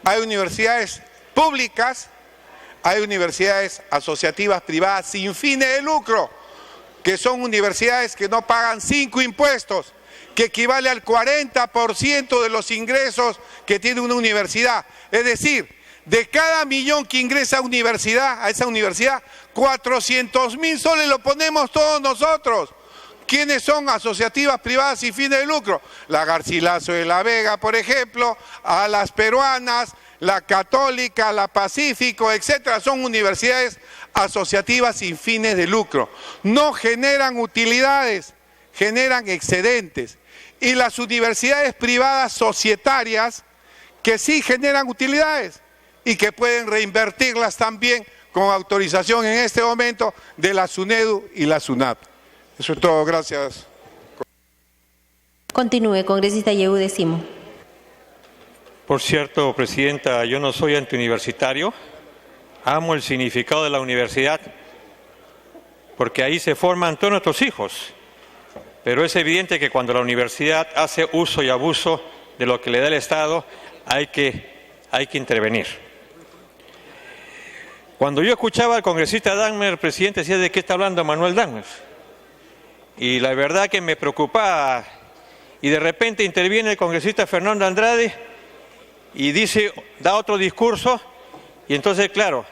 Hay universidades públicas, hay universidades asociativas privadas sin fines de lucro, que son universidades que no pagan 5 impuestos, que equivale al 40% de los ingresos que tiene una universidad. Es decir, de cada millón que ingresa a esa universidad, 400.000 soles lo ponemos todos nosotros. ¿Quiénes son asociativas privadas sin fines de lucro? La Garcilaso de la Vega, por ejemplo, a las peruanas, la Católica, la Pacífico, etcétera. Son universidades asociativas sin fines de lucro. No generan utilidades, generan excedentes. Y las universidades privadas societarias, que sí generan utilidades y que pueden reinvertirlas también con autorización en este momento de la SUNEDU y la SUNAP. Eso es todo, gracias. Continúe, congresista Yehude Simón. Por cierto, presidenta, yo no soy antiuniversitario, amo el significado de la universidad, porque ahí se forman todos nuestros hijos. Pero es evidente que cuando la universidad hace uso y abuso de lo que le da el Estado, hay que intervenir. Cuando yo escuchaba al congresista Dagmer, presidente, decía de qué está hablando Manuel Dagmer. Y la verdad que me preocupaba. Y de repente interviene el congresista Fernando Andrade y da otro discurso. Y entonces, claro,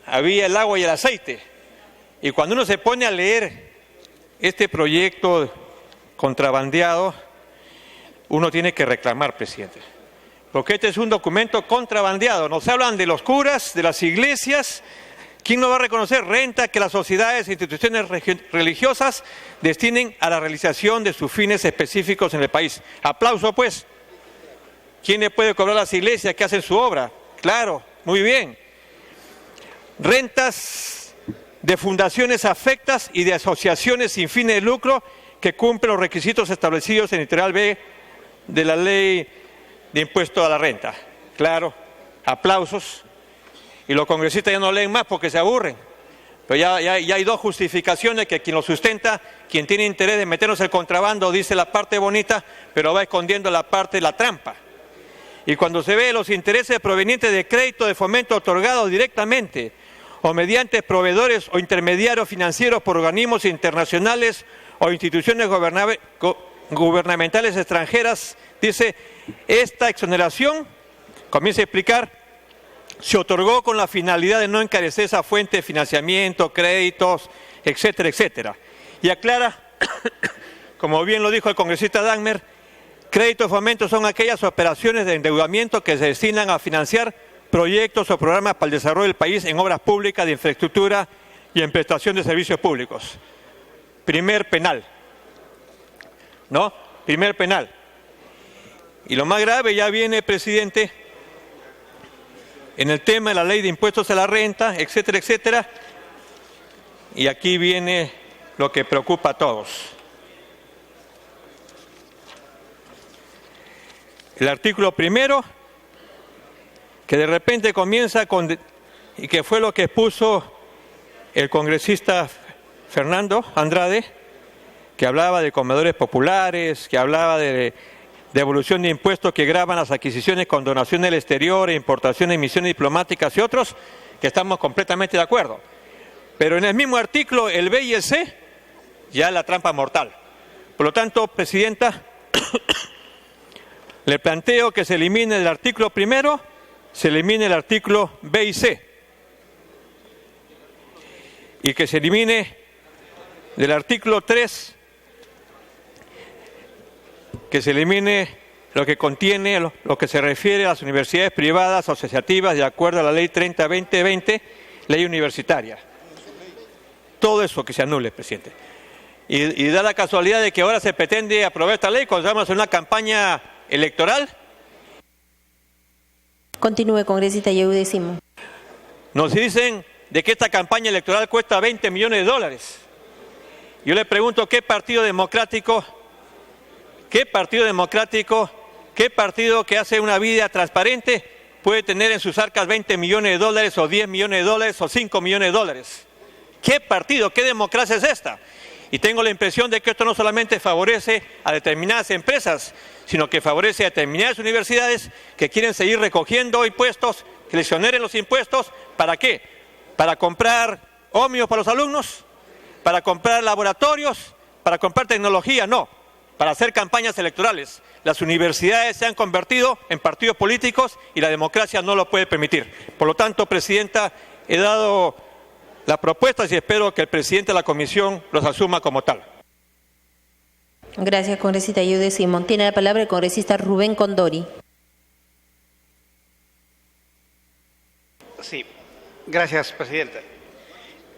había el agua y el aceite. Y cuando uno se pone a leer este proyecto contrabandeado, uno tiene que reclamar, presidente. porque este es un documento contrabandeado. Nos hablan de los curas, de las iglesias. ¿Quién no va a reconocer renta que las sociedades e instituciones religiosas destinen a la realización de sus fines específicos en el país? Aplauso, pues. ¿Quién le puede cobrar a las iglesias que hacen su obra? Claro, muy bien. Rentas de fundaciones afectas y de asociaciones sin fines de lucro que cumplen los requisitos establecidos en el literal B de la Ley de Impuesto a la Renta. Claro, aplausos. Y los congresistas ya no leen más porque se aburren. Pero ya hay dos justificaciones que quien lo sustenta, quien tiene interés de meternos el contrabando, dice la parte bonita, pero va escondiendo la parte de la trampa. Y cuando se ve los intereses provenientes de crédito de fomento otorgados directamente o mediante proveedores o intermediarios financieros por organismos internacionales o instituciones gubernamentales extranjeras, dice, esta exoneración, comienza a explicar, se otorgó con la finalidad de no encarecer esa fuente de financiamiento, créditos, etcétera, etcétera. Y aclara, como bien lo dijo el congresista Dagmer, créditos de fomento son aquellas operaciones de endeudamiento que se destinan a financiar proyectos o programas para el desarrollo del país en obras públicas de infraestructura y en prestación de servicios públicos. Primer penal. ¿No? Primer penal. Y lo más grave ya viene, presidente, en el tema de la ley de impuestos a la renta, etcétera, etcétera. Y aquí viene lo que preocupa a todos. El artículo primero, que de repente comienza con, y que fue lo que expuso el congresista Fernando Andrade, que hablaba de comedores populares, que hablaba de devolución de impuestos que gravan las adquisiciones con donación del exterior, importaciones, emisiones diplomáticas y otros, que estamos completamente de acuerdo. Pero en el mismo artículo, el B y el C, ya la trampa mortal. Por lo tanto, presidenta, le planteo que se elimine el artículo primero, se elimine el artículo B y C, y que se elimine del artículo 3, que se elimine lo que contiene, lo que se refiere a las universidades privadas asociativas de acuerdo a la Ley 30/2020, ley universitaria. Todo eso que se anule, presidente. Y da la casualidad de que ahora se pretende aprobar esta ley cuando estamos en una campaña electoral. Continúe, congresista Yehude Simón. Nos dicen de que esta campaña electoral cuesta $20 millones. Yo le pregunto, ¿qué partido democrático, qué partido que hace una vida transparente puede tener en sus arcas $20 millones o $10 millones o $5 millones? ¿Qué partido, qué democracia es esta? Y tengo la impresión de que esto no solamente favorece a determinadas empresas, sino que favorece a determinadas universidades que quieren seguir recogiendo impuestos, que les exoneren los impuestos. ¿Para qué? ¿Para comprar ómnibus para los alumnos? ¿Para comprar laboratorios? ¿Para comprar tecnología? No, para hacer campañas electorales. Las universidades se han convertido en partidos políticos y la democracia no lo puede permitir. Por lo tanto, presidenta, he dado las propuestas y espero que el presidente de la comisión los asuma como tal. Gracias, congresista Yehude Simón. Tiene la palabra el congresista Rubén Condori. Sí, gracias, presidenta.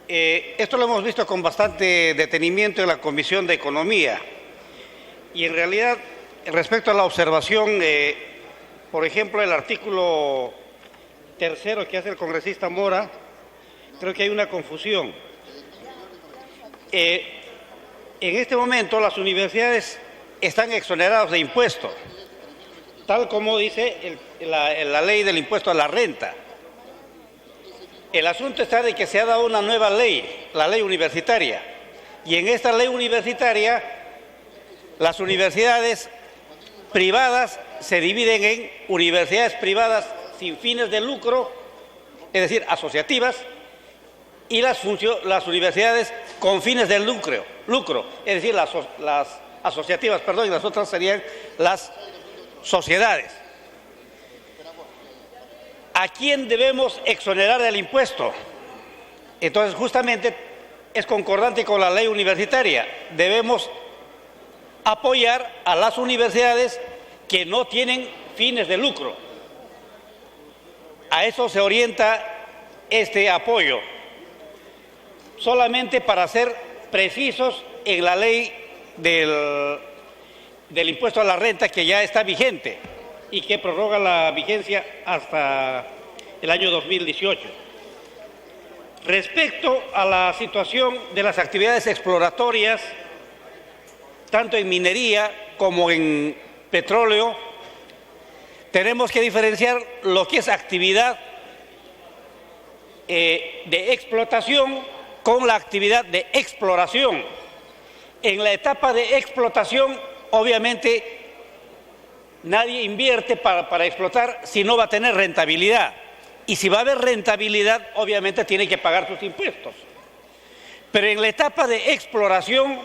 Esto lo hemos visto con bastante detenimiento en la Comisión de Economía. Y en realidad, respecto a la observación, por ejemplo, el artículo 3 que hace el congresista Mora, creo que hay una confusión. En este momento las universidades están exoneradas de impuestos, tal como dice la ley del impuesto a la renta. El asunto está de que se ha dado una nueva ley, la ley universitaria, y en esta ley universitaria las universidades privadas se dividen en universidades privadas sin fines de lucro, es decir, asociativas, y las universidades con fines de lucro, es decir, las asociativas, perdón, y las otras serían las sociedades. ¿A quién debemos exonerar del impuesto? Entonces, justamente es concordante con la ley universitaria. Debemos apoyar a las universidades que no tienen fines de lucro. A eso se orienta este apoyo, solamente para ser precisos en la ley del impuesto a la renta que ya está vigente y que prorroga la vigencia hasta el año 2018. Respecto a la situación de las actividades exploratorias, tanto en minería como en petróleo, tenemos que diferenciar lo que es actividad de explotación con la actividad de exploración. En la etapa de explotación, obviamente, nadie invierte para explotar si no va a tener rentabilidad. Y si va a haber rentabilidad, obviamente tiene que pagar sus impuestos. Pero en la etapa de exploración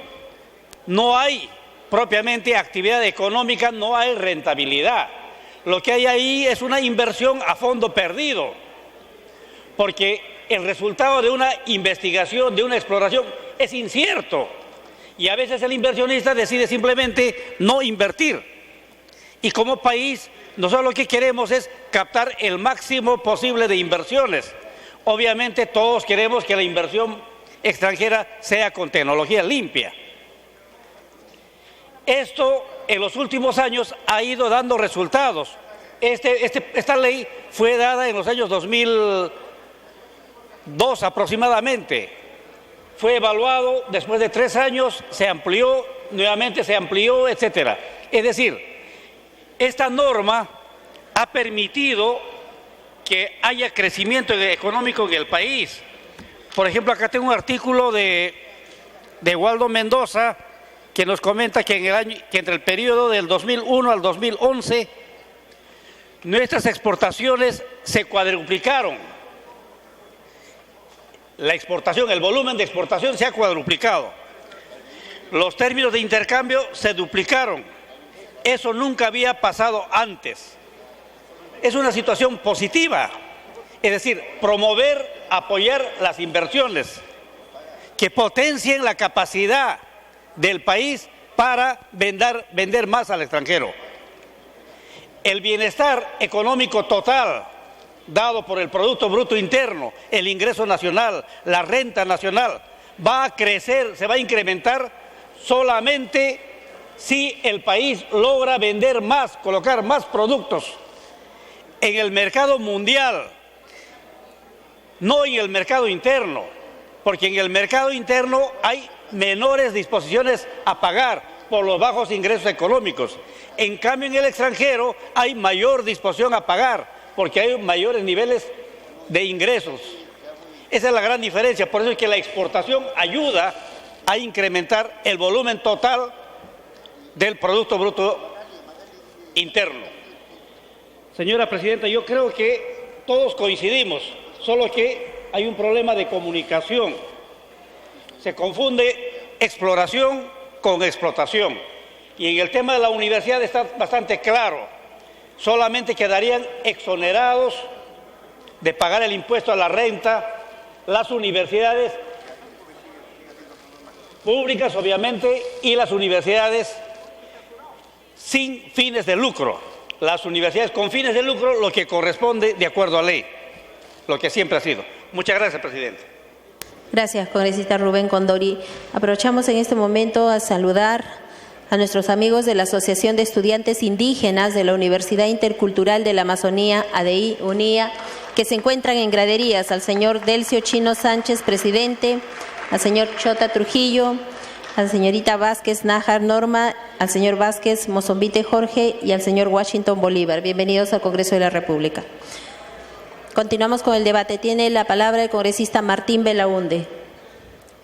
no hay propiamente actividad económica, no hay rentabilidad. Lo que hay ahí es una inversión a fondo perdido, porque el resultado de una investigación, de una exploración, es incierto. Y a veces el inversionista decide simplemente no invertir. Y como país, nosotros lo que queremos es captar el máximo posible de inversiones. Obviamente todos queremos que la inversión extranjera sea con tecnología limpia. Esto en los últimos años ha ido dando resultados. Esta ley fue dada en los años 2002 aproximadamente. Fue evaluado después de 3 años, se amplió, nuevamente se amplió, etcétera. Es decir, esta norma ha permitido que haya crecimiento económico en el país. Por ejemplo, acá tengo un artículo de Waldo Mendoza que nos comenta que entre el periodo del 2001 al 2011 nuestras exportaciones se cuadruplicaron. La exportación, el volumen de exportación se ha cuadruplicado. Los términos de intercambio se duplicaron. Eso nunca había pasado antes. Es una situación positiva. Es decir, promover, apoyar las inversiones que potencien la capacidad del país para vender más al extranjero. El bienestar económico total dado por el Producto Bruto Interno, el ingreso nacional, la renta nacional, va a crecer, se va a incrementar solamente si el país logra vender más, colocar más productos en el mercado mundial, no en el mercado interno, porque en el mercado interno hay menores disposiciones a pagar por los bajos ingresos económicos. En cambio, en el extranjero hay mayor disposición a pagar porque hay mayores niveles de ingresos. Esa es la gran diferencia. Por eso es que la exportación ayuda a incrementar el volumen total del Producto Bruto Interno. Señora Presidenta, yo creo que todos coincidimos, solo que hay un problema de comunicación. Se confunde exploración con explotación. Y en el tema de la universidad está bastante claro. Solamente quedarían exonerados de pagar el impuesto a la renta las universidades públicas, obviamente, y las universidades sin fines de lucro. Las universidades con fines de lucro, lo que corresponde de acuerdo a ley, lo que siempre ha sido. Muchas gracias, presidente. Gracias, congresista Rubén Condori. Aprovechamos en este momento a saludar a nuestros amigos de la Asociación de Estudiantes Indígenas de la Universidad Intercultural de la Amazonía, ADI, UNIA, que se encuentran en graderías, al señor Delcio Chino Sánchez, presidente, al señor Chota Trujillo, a la señorita Vázquez Nájar Norma, al señor Vázquez Mozombite Jorge y al señor Washington Bolívar. Bienvenidos al Congreso de la República. Continuamos con el debate. Tiene la palabra el congresista Martín Belaunde.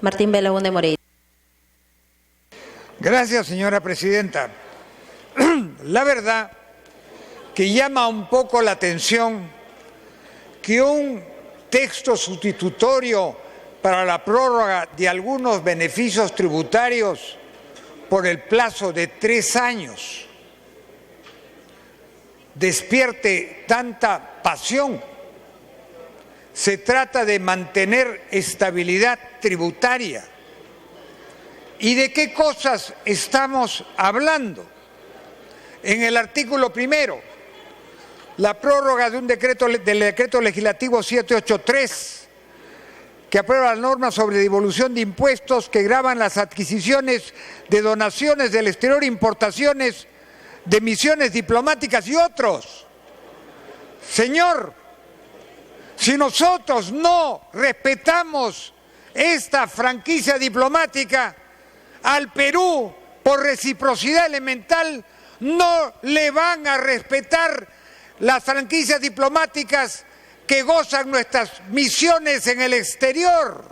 Martín Belaunde Moreira. Gracias, señora presidenta. La verdad que llama un poco la atención que un texto sustitutorio para la prórroga de algunos beneficios tributarios por el plazo de 3 años despierte tanta pasión. Se trata de mantener estabilidad tributaria. ¿Y de qué cosas estamos hablando? En el artículo primero, la prórroga de un decreto, del decreto legislativo 783, que aprueba la norma sobre devolución de impuestos que gravan las adquisiciones de donaciones del exterior, importaciones de misiones diplomáticas y otros. Señor, si nosotros no respetamos esta franquicia diplomática al Perú por reciprocidad elemental, no le van a respetar las franquicias diplomáticas que gozan nuestras misiones en el exterior.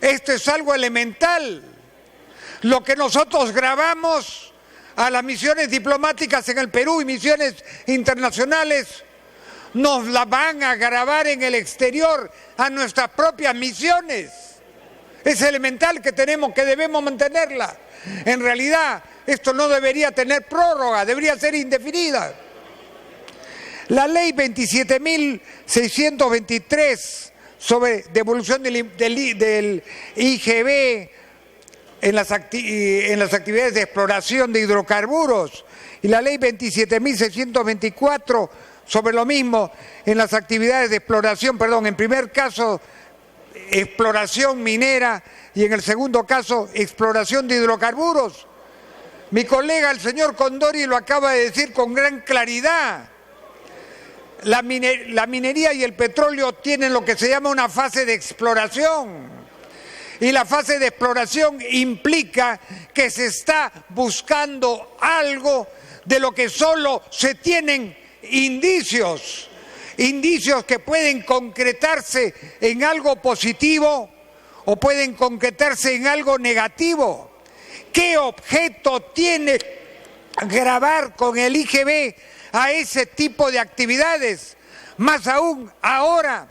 Esto es algo elemental. Lo que nosotros grabamos a las misiones diplomáticas en el Perú y misiones internacionales, nos la van a grabar en el exterior a nuestras propias misiones. Es elemental que debemos mantenerla. En realidad, esto no debería tener prórroga, debería ser indefinida. La ley 27.623 sobre devolución del IGB en las actividades de exploración de hidrocarburos y la ley 27.624 sobre lo mismo en las actividades de exploración, en primer caso exploración minera y en el segundo caso exploración de hidrocarburos. Mi colega el señor Condori lo acaba de decir con gran claridad. La minería y el petróleo tienen lo que se llama una fase de exploración. Y la fase de exploración implica que se está buscando algo de lo que solo se tienen indicios que pueden concretarse en algo positivo o pueden concretarse en algo negativo. ¿Qué objeto tiene grabar con el IGB a ese tipo de actividades? Más aún ahora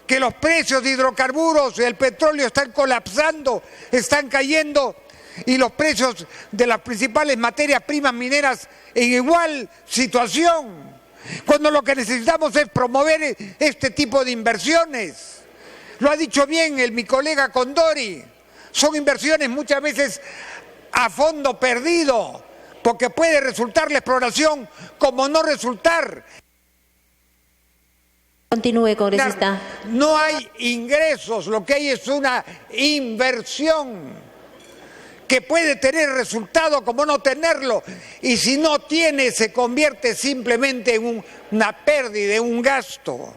que los precios de hidrocarburos y el petróleo están colapsando, están cayendo, y los precios de las principales materias primas mineras en igual situación, cuando lo que necesitamos es promover este tipo de inversiones. Lo ha dicho bien mi colega Condori, son inversiones muchas veces a fondo perdido, porque puede resultar la exploración como no resultar. Continúe, congresista. No hay ingresos, lo que hay es una inversión que puede tener resultado como no tenerlo, y si no tiene se convierte simplemente en una pérdida, en un gasto.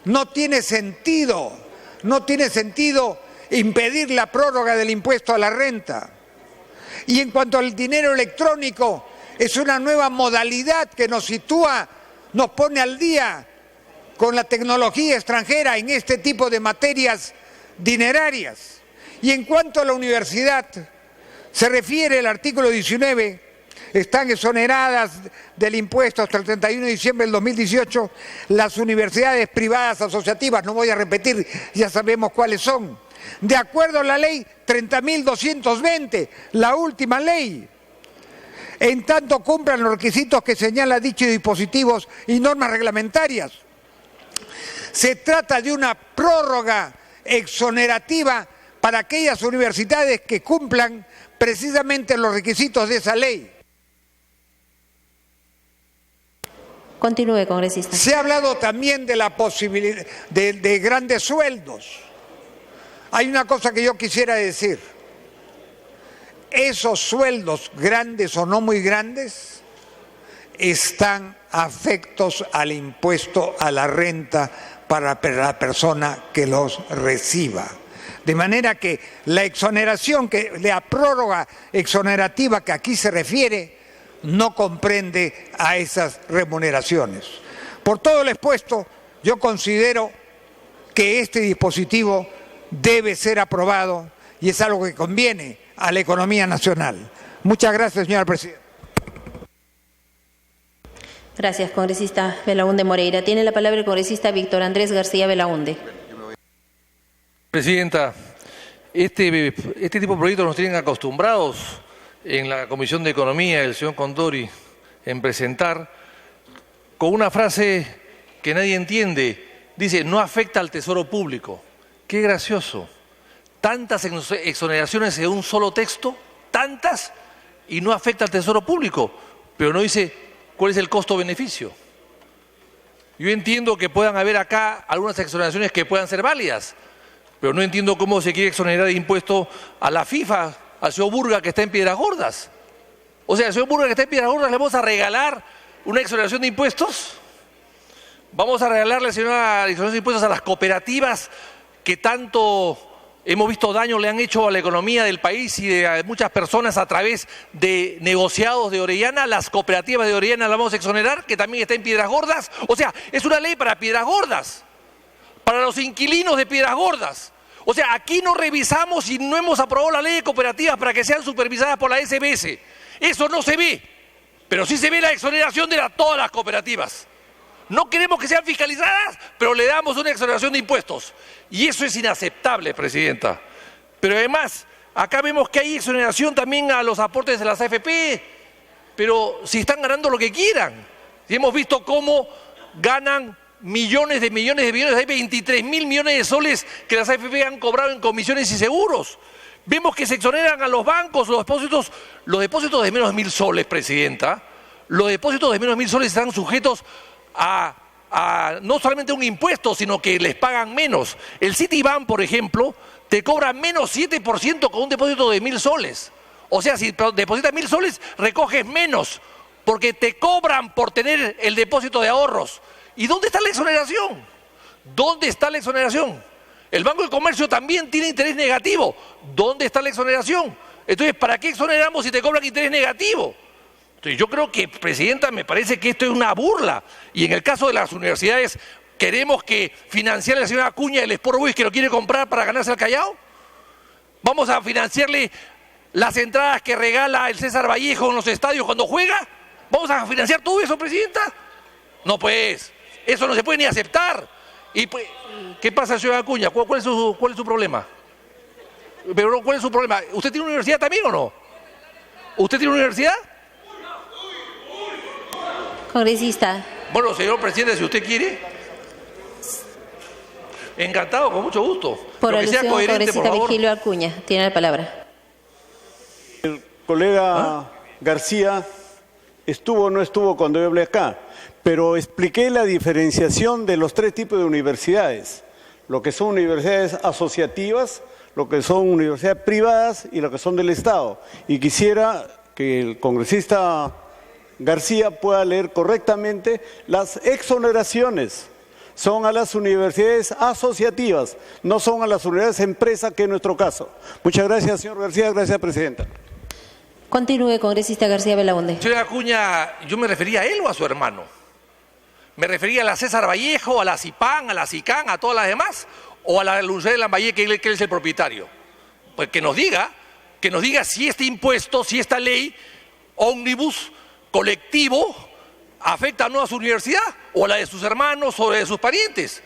No tiene sentido impedir la prórroga del impuesto a la renta. Y en cuanto al dinero electrónico, es una nueva modalidad que nos sitúa, nos pone al día con la tecnología extranjera en este tipo de materias dinerarias. Y en cuanto a la universidad, se refiere el artículo 19, están exoneradas del impuesto hasta el 31 de diciembre del 2018 las universidades privadas asociativas, no voy a repetir, ya sabemos cuáles son, de acuerdo a la ley 30.220, la última ley, en tanto cumplan los requisitos que señala dichos dispositivos y normas reglamentarias. Se trata de una prórroga exonerativa para aquellas universidades que cumplan precisamente los requisitos de esa ley. Continúe, congresista. Se ha hablado también de la posibilidad de grandes sueldos. Hay una cosa que yo quisiera decir. Esos sueldos, grandes o no muy grandes, están afectos al impuesto a la renta para la persona que los reciba. De manera que la exoneración, la prórroga exonerativa que aquí se refiere, no comprende a esas remuneraciones. Por todo lo expuesto, yo considero que este dispositivo debe ser aprobado y es algo que conviene a la economía nacional. Muchas gracias, señora presidenta. Gracias, congresista Belaúnde Moreira. Tiene la palabra el congresista Víctor Andrés García Belaúnde. Presidenta, este tipo de proyectos nos tienen acostumbrados en la Comisión de Economía, el señor Condori, en presentar con una frase que nadie entiende. Dice, no afecta al tesoro público. Qué gracioso. Tantas exoneraciones en un solo texto, tantas, y no afecta al tesoro público, pero no dice cuál es el costo-beneficio. Yo entiendo que puedan haber acá algunas exoneraciones que puedan ser válidas, pero no entiendo cómo se quiere exonerar de impuesto a la FIFA, al señor Burga que está en Piedras Gordas. O sea, al señor Burga que está en Piedras Gordas le vamos a regalar una exoneración de impuestos. Vamos a regalarle, señora, exoneración de impuestos a las cooperativas que tanto hemos visto daño le han hecho a la economía del país y de muchas personas a través de negociados de Orellana. Las cooperativas de Orellana las vamos a exonerar, que también está en Piedras Gordas. O sea, es una ley para Piedras Gordas, para los inquilinos de Piedras Gordas. O sea, aquí no revisamos y no hemos aprobado la ley de cooperativas para que sean supervisadas por la SBS. Eso no se ve, pero sí se ve la exoneración de todas las cooperativas. No queremos que sean fiscalizadas, pero le damos una exoneración de impuestos. Y eso es inaceptable, Presidenta. Pero además, acá vemos que hay exoneración también a los aportes de las AFP, pero si están ganando lo que quieran. Y hemos visto cómo ganan millones de millones, hay 23.000 millones de soles que las AFP han cobrado en comisiones y seguros. Vemos que se exoneran a los bancos los depósitos de menos de 1.000 soles, Presidenta. Los depósitos de menos de 1.000 soles están sujetos a no solamente un impuesto, sino que les pagan menos. El Citibank, por ejemplo, te cobra menos 7% con un depósito de 1.000 soles. O sea, si depositas 1.000 soles, recoges menos, porque te cobran por tener el depósito de ahorros. ¿Y dónde está la exoneración? ¿Dónde está la exoneración? El Banco de Comercio también tiene interés negativo. ¿Dónde está la exoneración? Entonces, ¿para qué exoneramos si te cobran interés negativo? Entonces, yo creo que, Presidenta, me parece que esto es una burla. Y en el caso de las universidades, ¿queremos que financiarle a la señora Acuña el Sport Boys que lo quiere comprar para ganarse al Callao? ¿Vamos a financiarle las entradas que regala el César Vallejo en los estadios cuando juega? ¿Vamos a financiar todo eso, Presidenta? No, pues, eso no se puede ni aceptar. Y pues, ¿qué pasa, señora Acuña? ¿Cuál es su problema? Pero, ¿cuál es su problema? ¿Usted tiene universidad también o no? ¿Usted tiene universidad? Congresista. Bueno, señor presidente, si usted quiere. Encantado, con mucho gusto. Por Lo que sea alusión, coherente, por congresista favor. Virgilio Acuña, tiene la palabra. El colega García estuvo o no estuvo cuando yo hablé acá, pero expliqué la diferenciación de los tres tipos de universidades. Lo que son universidades asociativas, lo que son universidades privadas y lo que son del Estado. Y quisiera que el congresista García pueda leer correctamente las exoneraciones. Son a las universidades asociativas, no son a las universidades empresas, que es nuestro caso. Muchas gracias, señor García. Gracias, Presidenta. Continúe, congresista García Belaunde. Señora Acuña, ¿yo me refería a él o a su hermano? ¿Me refería a la César Vallejo, a la CIPAN, a la CICAN, a todas las demás? ¿O a la Universidad de Lambayeque, que él es el propietario? Pues que nos diga si este impuesto, si esta ley ómnibus colectivo afecta no a su universidad o a la de sus hermanos o a la de sus parientes.